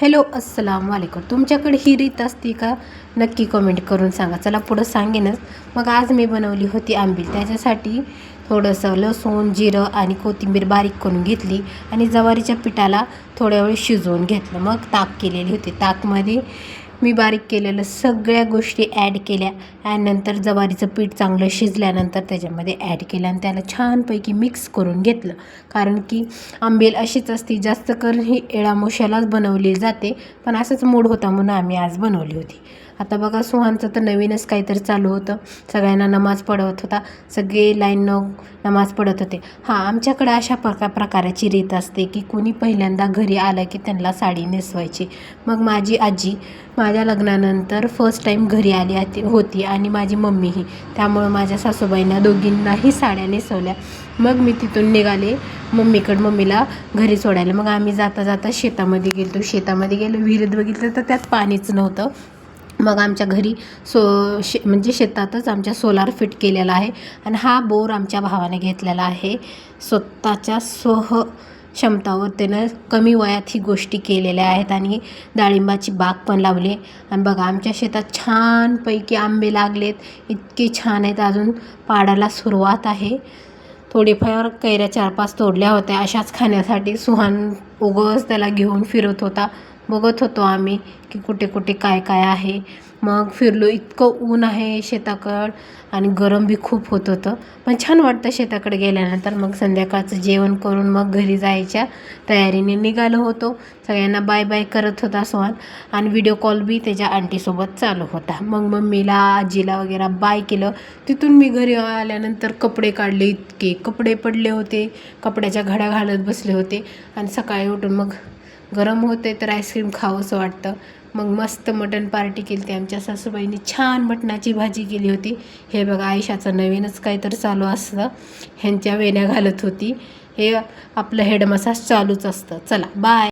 Hello अस्सलाम वालेकुम. तुमच्याकडे ही रीत असते का? नक्की कमेंट करून सांगा. चला पुढं सांगेनच. मग आज मी बनवली होती आंबील. त्याच्यासाठी थोडंसं लसूण, जिरं आणि कोथिंबीर बारीक करून घेतली आणि ज्वारीच्या पिठाला थोड्या वेळ शिजवून घेतलं. मग ताक केलेली होती. ताकमध्ये मी बारीक केलेलं सगळ्या गोष्टी ॲड केल्या आणि नंतर ज्वारीचं पीठ चांगलं शिजल्यानंतर त्याच्यामध्ये ॲड केलं आणि त्याला छानपैकी मिक्स करून घेतलं. कारण की आंबील अशीच असती, जास्त करून ही एळामोशालाच बनवली जाते, पण असंच मूड होता म्हणून आम्ही आज बनवली होती. आता बघा सुहानचं तर नवीनच काहीतरी चालू होतं. सगळ्यांना नमाज पढवत होता. सगळे लाईननं नमाज पढत होते. आमच्याकडे अशा प्रकाराची रीत असते की कुणी पहिल्यांदा घरी आलं की त्यांना साडी नेसवायची. मग माझी आजी माझ्या लग्नानंतर फर्स्ट टाईम घरी आली होती आणि माझी मम्मीही. त्यामुळं माझ्या सासूबाईंना दोघींनाही साड्या नेसवल्या. मग मी तिथून निघाले मम्मीला घरी सोडायला. मग आम्ही जाता जाता शेतामध्ये गेलो. विहिरीत बघितलं तर त्यात पाणीच नव्हतं. मग आमच्या घरी म्हणजे शेतातच आमच्या सोलार फिट केलेला आहे आणि हा बोर आमच्या भावाने घेतलेला आहे. स्वतःच्या क्षमतावर त्यानं कमी वयात ही गोष्टी केलेल्या आहेत आणि डाळिंबाची बाग पण लावली. आणि बघा आमच्या शेतात छानपैकी आंबे लागलेत. इतके छान आहेत. अजून पाडाला सुरुवात आहे. थोडीफार कैऱ्या 4-5 तोडल्या होत्या अशाच खाण्यासाठी. सुहान उगाच त्याला घेऊन फिरत होता. बघत होतो आम्ही की कुठे कुठे काय काय आहे. मग फिरलो. इतकं ऊन आहे शेताकडं आणि गरम बी खूप होत होतं, पण छान वाटतं शेताकडे गेल्यानंतर. मग संध्याकाळचं जेवण करून मग घरी जायच्या तयारीने निघालो होतो. सगळ्यांना बाय बाय करत होता सुहान आणि व्हिडिओ कॉल बी त्याच्या आंटीसोबत चालू होता. मग मम्मीला आजीला वगैरे बाय केलं. तिथून मी घरी आल्यानंतर कपडे काढले. इतके कपडे पडले होते. कपड्याच्या घड्या घालत बसले होते आणि सकाळी उठून मग गरम होते तर आईस्क्रीम खावंसं वाटतं. मग मस्त मटण पार्टी केली होती. आमच्या सासूबाईंनी छान मटणाची भाजी केली होती. हे बघा आयशाचं नवीनच काहीतरी चालू असतं. ह्यांच्या वेण्या घालत होती. हे आपलं हेड मसाज चालूच असतं. चला बाय.